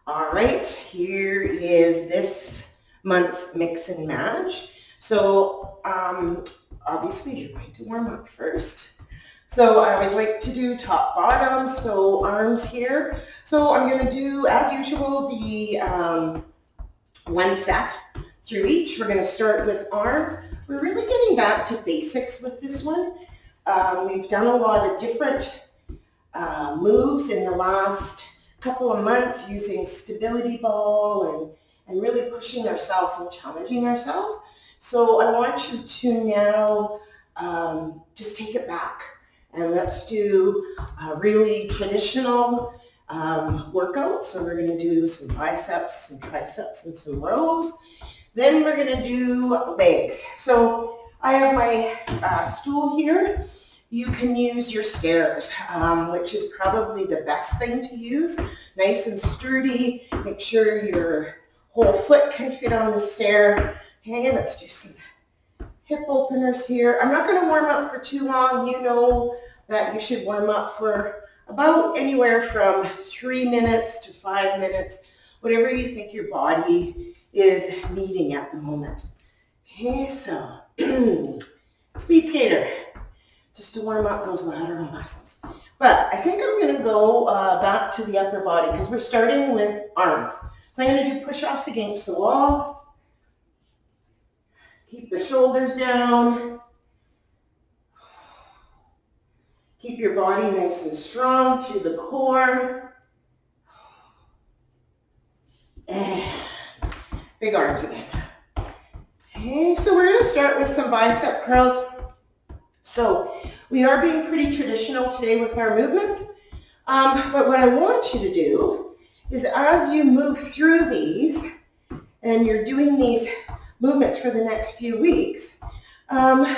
All right, here is this month's mix and match. So obviously you're going to warm up first. So I always like to do top bottom, so arms here. So I'm going to do, as usual, the one set through each. We're going to start with arms. We're really getting back to basics with this one. We've done a lot of different moves in the last couple of months using stability ball and really pushing ourselves and challenging ourselves. So I want you to now just take it back and let's do a really traditional workout. So we're going to do some biceps and triceps and some rows. Then we're going to do legs. So I have my stool here. You can use your stairs, which is probably the best thing to use. Nice and sturdy. Make sure your whole foot can fit on the stair. Okay, let's do some hip openers here. I'm not going to warm up for too long. You know that you should warm up for about anywhere from 3 minutes to 5 minutes, whatever you think your body is needing at the moment. Okay, so speed skater, just to warm up those lateral muscles. But I think I'm going to go back to the upper body because we're starting with arms. So I'm going to do push-ups against the wall. Keep the shoulders down. Keep your body nice and strong through the core. And big arms again. Okay, so we're going to start with some bicep curls. So we are being pretty traditional today with our movement. But what I want you to do is as you move through these and you're doing these movements for the next few weeks, I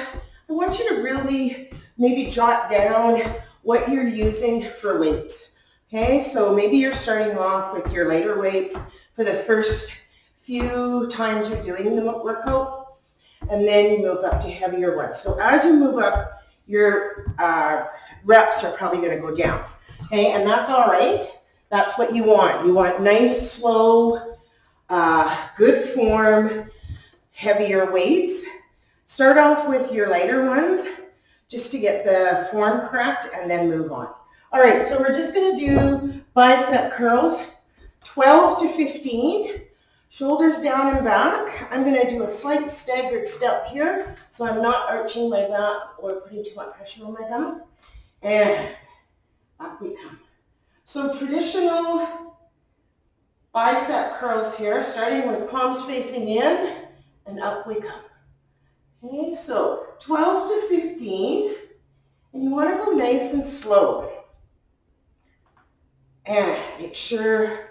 want you to really maybe jot down what you're using for weights. Okay, so maybe you're starting off with your lighter weights for the first few times you're doing the workout, and then you move up to heavier ones. So as you move up, your reps are probably going to go down. Okay, and that's all right. That's what you want. You want nice, slow, good form, heavier weights. Start off with your lighter ones just to get the form correct and then move on. All right, so we're just going to do bicep curls, 12 to 15, shoulders down and back. I'm going to do a slight staggered step here, so I'm not arching my back or putting too much pressure on my back. And up we come. So traditional bicep curls here, starting with palms facing in, and up we come. Okay, so 12 to 15, and you want to go nice and slow. And make sure,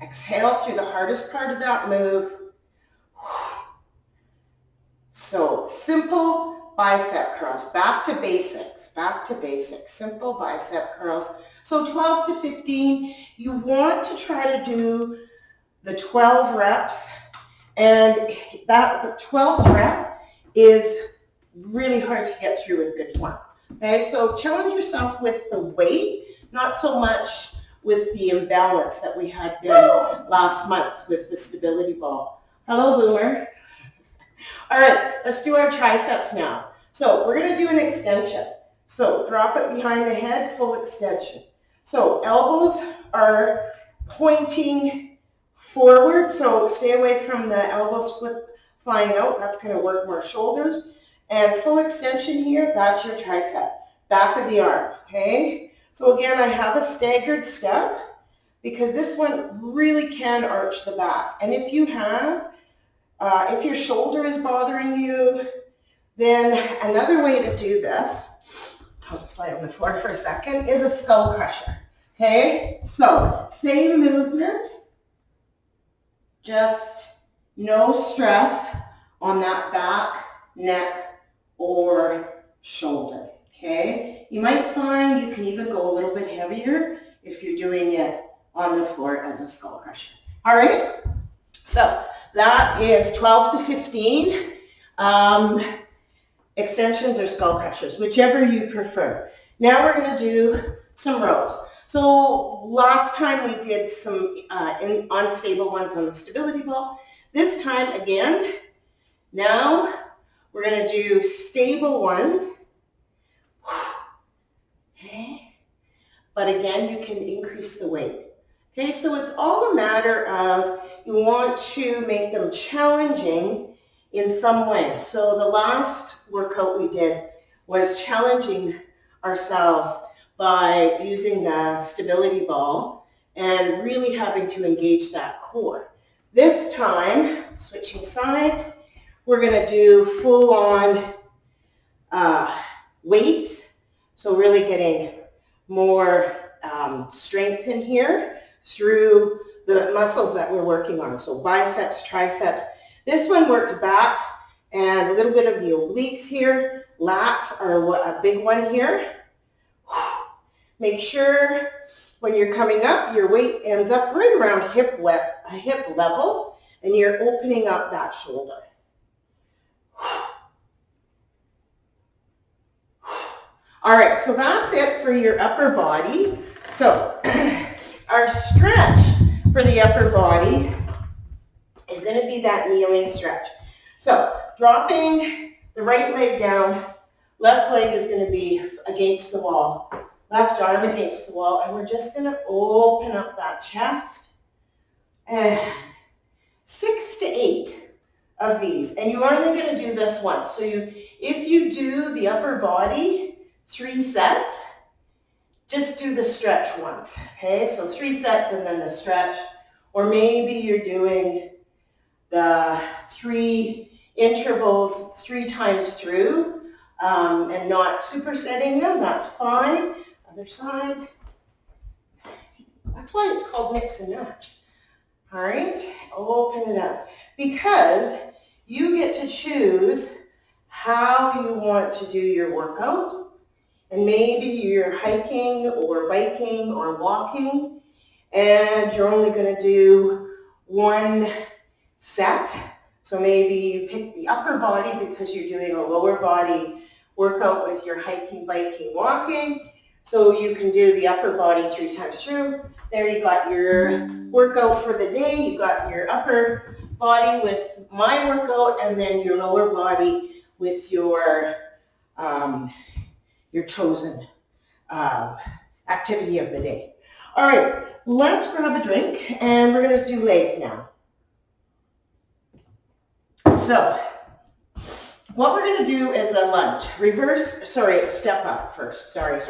exhale through the hardest part of that move. So simple bicep curls, back to basics, simple bicep curls. So 12 to 15, you want to try to do the 12 reps. And the 12th rep is really hard to get through with good form. Okay, so challenge yourself with the weight, not so much with the imbalance that we had last month with the stability ball. Hello, Boomer. All right, let's do our triceps now. So we're going to do an extension. So drop it behind the head, full extension. So elbows are pointing forward, so stay away from the elbows flying out. That's going to work more shoulders. And full extension here, that's your tricep, back of the arm, okay? So again, I have a staggered step because this one really can arch the back. And if you have, if your shoulder is bothering you, then another way to do this, I'll just lie on the floor for a second, is a skull crusher, okay? So same movement, just no stress on that back, neck, or shoulder, okay? You might find you can even go a little bit heavier if you're doing it on the floor as a skull crusher. All right? So that is 12 to 15 extensions or skull crushers, whichever you prefer. Now we're going to do some rows. So last time we did some unstable ones on the stability ball. This time again, now we're going to do stable ones. Okay. But again, you can increase the weight. Okay, so it's all a matter of you want to make them challenging in some way. So the last workout we did was challenging ourselves by using the stability ball and really having to engage that core. This time, switching sides, we're going to do full-on weights. So really getting more strength in here through the muscles that we're working on. So biceps, triceps. This one worked back and a little bit of the obliques here. Lats are a big one here. Make sure when you're coming up, your weight ends up right around hip level, and you're opening up that shoulder. All right, so that's it for your upper body. So our stretch for the upper body is going to be that kneeling stretch. So dropping the right leg down, left leg is going to be against the wall, left arm against the wall, and we're just going to open up that chest. And 6 to 8 of these, and you're only going to do this once. So if you do the upper body 3 sets, just do the stretch once. Okay, so 3 sets and then the stretch, or maybe you're doing the 3 intervals 3 times through and not supersetting them. That's fine. Other side. That's why it's called mix and match. All right, open it up, because you get to choose how you want to do your workout. And maybe you're hiking or biking or walking, and you're only going to do 1 set. So maybe you pick the upper body because you're doing a lower body workout with your hiking, biking, walking. So you can do the upper body 3 times through. There you got your workout for the day. You got your upper body with my workout, and then your lower body with your chosen activity of the day. All right, let's grab a drink, and we're going to do legs now. So what we're going to do is a lunge. A step up first. Sorry.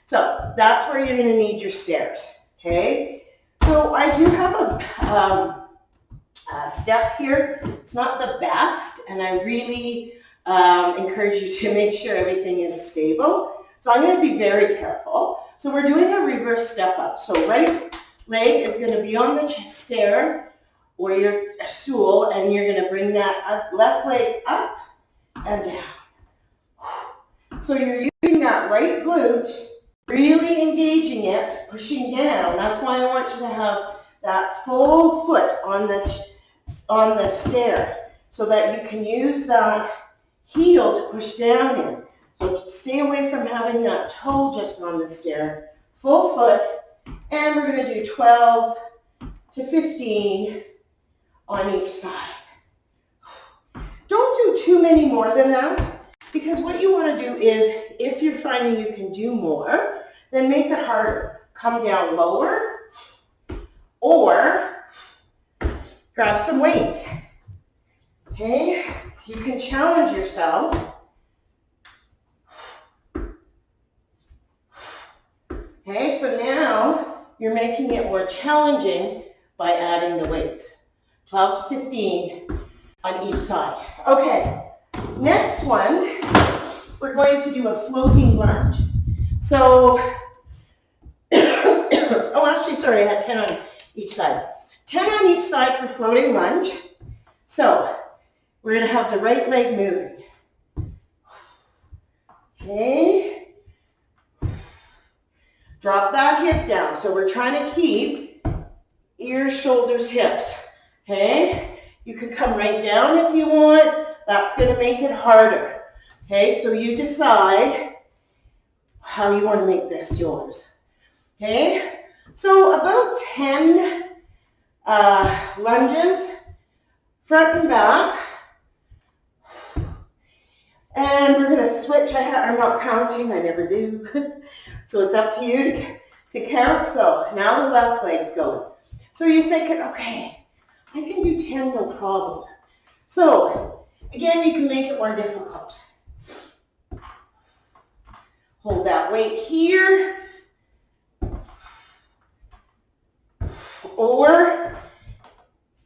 So that's where you're going to need your stairs, okay? So I do have a step here. It's not the best, and I really encourage you to make sure everything is stable. So I'm going to be very careful. So we're doing a reverse step up. So right leg is going to be on the stair or your stool, and you're going to bring that left leg up and down. So you're using that right glute, really engaging it, pushing down. That's why I want you to have that full foot on the stair, so that you can use that heel to push down in. So stay away from having that toe just on the stair. Full foot, and we're going to do 12 to 15 on each side. Don't do too many more than that, because what you want to do is, if you're finding you can do more, then make it harder. Come down lower, or grab some weights. Okay, you can challenge yourself. Okay, so now you're making it more challenging by adding the weights. 12 to 15 on each side. Okay, next one, we're going to do a floating lunge. So, I had 10 on each side. 10 on each side for floating lunge. So, we're going to have the right leg moving. Okay. Drop that hip down. So we're trying to keep ears, shoulders, hips. Okay. You can come right down if you want. That's going to make it harder. Okay. So you decide how you want to make this yours. Okay, so about 10 lunges, front and back. And we're going to switch. I'm not counting, I never do. So it's up to you to count. So now the left leg's going. So you're thinking, okay, I can do 10, no problem. So again, you can make it more difficult. Hold that weight here. Or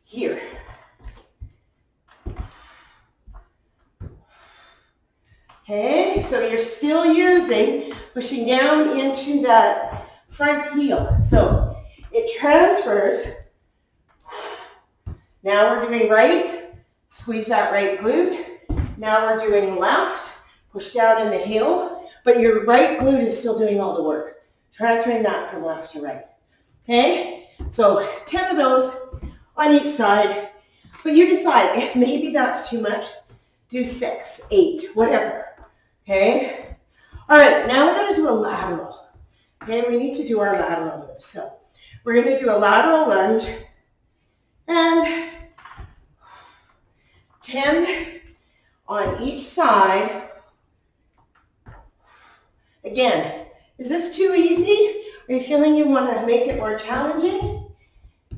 here. Okay, so you're still pushing down into that front heel. So it transfers. Now we're doing right, squeeze that right glute. Now we're doing left, push down in the heel, but your right glute is still doing all the work, transferring that from left to right. Okay, so 10 of those on each side, but you decide if maybe that's too much, do 6, 8, whatever. Okay, all right, now we're going to do a lateral. Okay, we need to do our lateral move. So we're going to do a lateral lunge and 10 on each side. Again, is this too easy? Are you feeling you want to make it more challenging?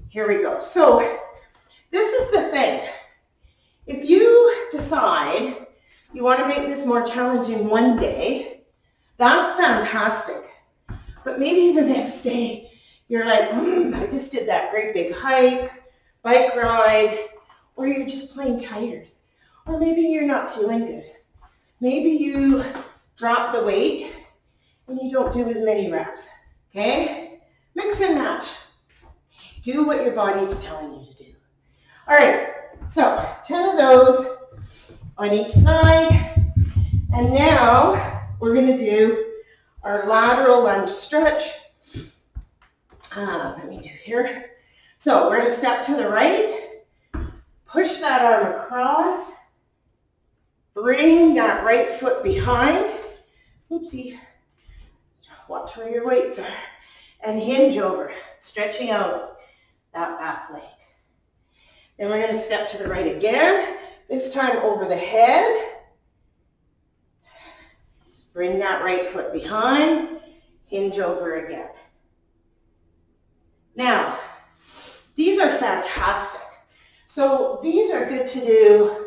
Here we go. So this is the thing. If you decide you want to make this more challenging one day, that's fantastic. But maybe the next day, you're like, I just did that great big hike, bike ride, or you're just plain tired. Or maybe you're not feeling good. Maybe you drop the weight and you don't do as many reps, okay? Mix and match. Do what your body is telling you to do. All right, so 10 of those on each side. And now we're going to do our lateral lunge stretch. Let me do here. So we're going to step to the right, push that arm across, bring that right foot behind. Oopsie. Watch where your weights are. And hinge over, stretching out that back leg. Then we're going to step to the right again, this time over the head. Bring that right foot behind, hinge over again. Now, these are fantastic. So these are good to do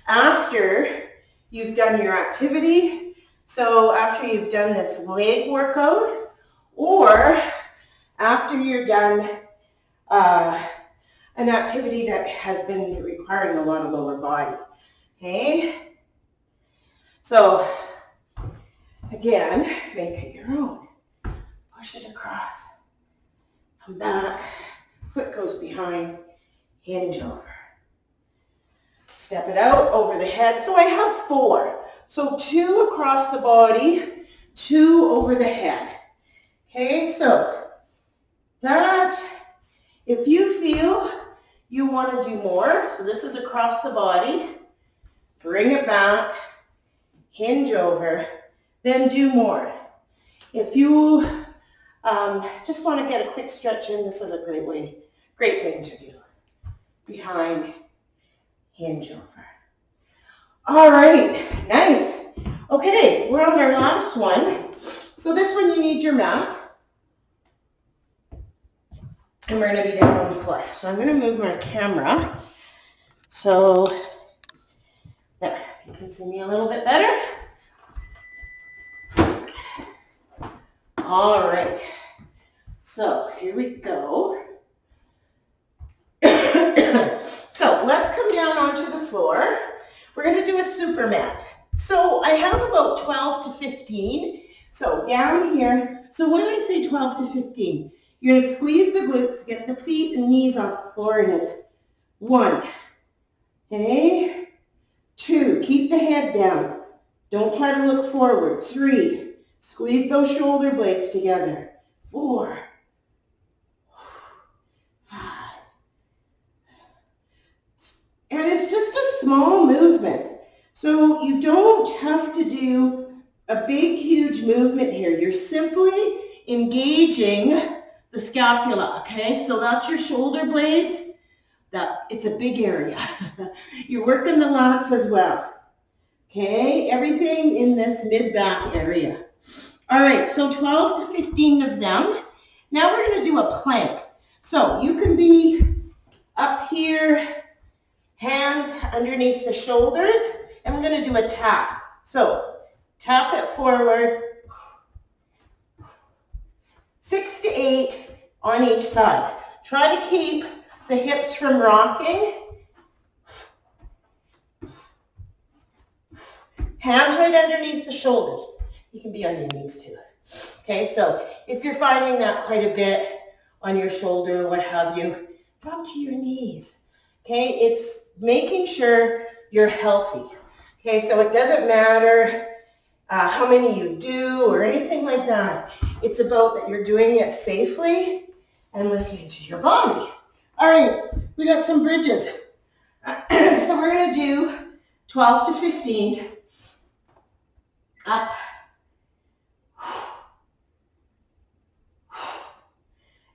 after you've done your activity. So after you've done this leg workout, or after you're done an activity that has been requiring a lot of lower body. Okay? So again, make it your own. Push it across. Come back. Foot goes behind. Hinge over. Step it out over the head. So I have 4. So 2 across the body, 2 over the head. Okay, so that, if you feel you want to do more, so this is across the body, bring it back, hinge over, then do more. If you just want to get a quick stretch in, this is a great thing to do. Behind, hinge over. All right, nice. Okay, we're on our last one. So this one you need your mat. And we're going to be down on the floor. So I'm going to move my camera so there, you can see me a little bit better. All right, so here we go. So let's come down onto the floor. We're going to do a Superman. So I have about 12 to 15. So down here, so when I say 12 to 15, you're going to squeeze the glutes, get the feet and knees off the floor, and it's 1. Okay? 2, keep the head down. Don't try to look forward. 3, squeeze those shoulder blades together. 4, 5. And it's just a small movement. So you don't have to do a big, huge movement here. You're simply engaging engaging the scapula, okay? So that's your shoulder blades. It's a big area. You're working the lats as well, okay? Everything in this mid-back area. All right, so 12 to 15 of them. Now we're gonna do a plank. So you can be up here, hands underneath the shoulders, and we're gonna do a tap. So tap it forward, 6 to 8 on each side. Try to keep the hips from rocking. Hands right underneath the shoulders. You can be on your knees too. Okay, so if you're finding that quite a bit on your shoulder or what have you, drop to your knees. Okay, it's making sure you're healthy. Okay, so it doesn't matter how many you do or anything like that. It's about that you're doing it safely and listening to your body. All right, we got some bridges. So we're going to do 12 to 15. Up.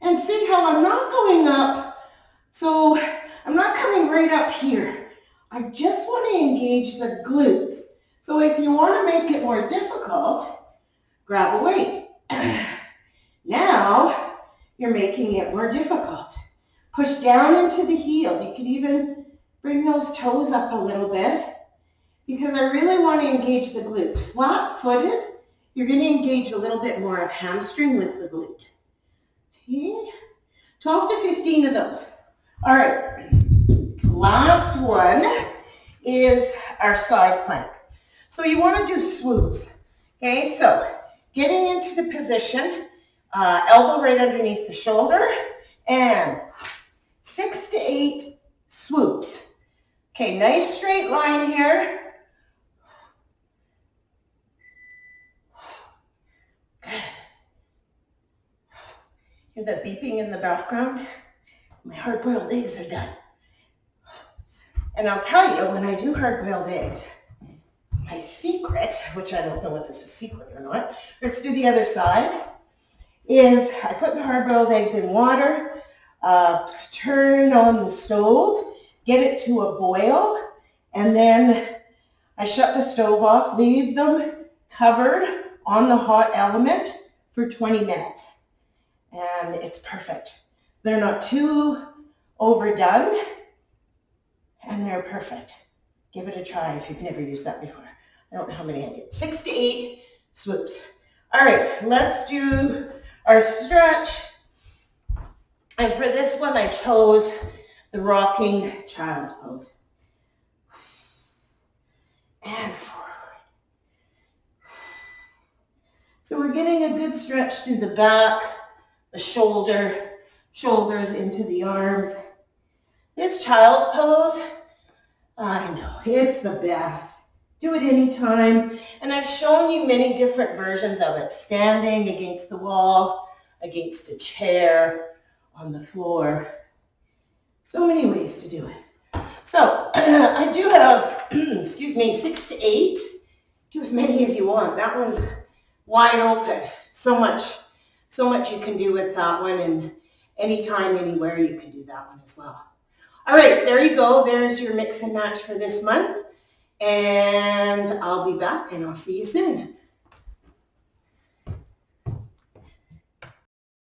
And see how I'm not going up, so I'm not coming right up here. I just want to engage the glutes. So if you want to make it more difficult, grab a weight. Now you're making it more difficult. Push down into the heels. You can even bring those toes up a little bit because I really want to engage the glutes. Flat-footed, you're going to engage a little bit more of hamstring with the glute. Okay. 12 to 15 of those. All right, last one is our side plank. So you want to do swoops. Okay, so getting into the position, elbow right underneath the shoulder, and 6 to 8 swoops. Okay, nice straight line here. Good. Hear that beeping in the background? My hard-boiled eggs are done. And I'll tell you, when I do hard-boiled eggs, my secret, which I don't know if it's a secret or not, let's do the other side, is I put the hard-boiled eggs in water, turn on the stove, get it to a boil, and then I shut the stove off, leave them covered on the hot element for 20 minutes. And it's perfect. They're not too overdone, and they're perfect. Give it a try if you've never used that before. I don't know how many I did. 6 to 8 swoops. All right, let's do our stretch. And for this one, I chose the rocking child's pose. And forward. So we're getting a good stretch through the back, the shoulders into the arms. This child's pose, I know, it's the best. Do it anytime. And I've shown you many different versions of it. Standing against the wall, against a chair, on the floor. So many ways to do it. So I do have, 6 to 8. Do as many as you want. That one's wide open. So much you can do with that one, and anytime, anywhere you can do that one as well. All right, there you go. There's your mix and match for this month. And I'll be back and I'll see you soon.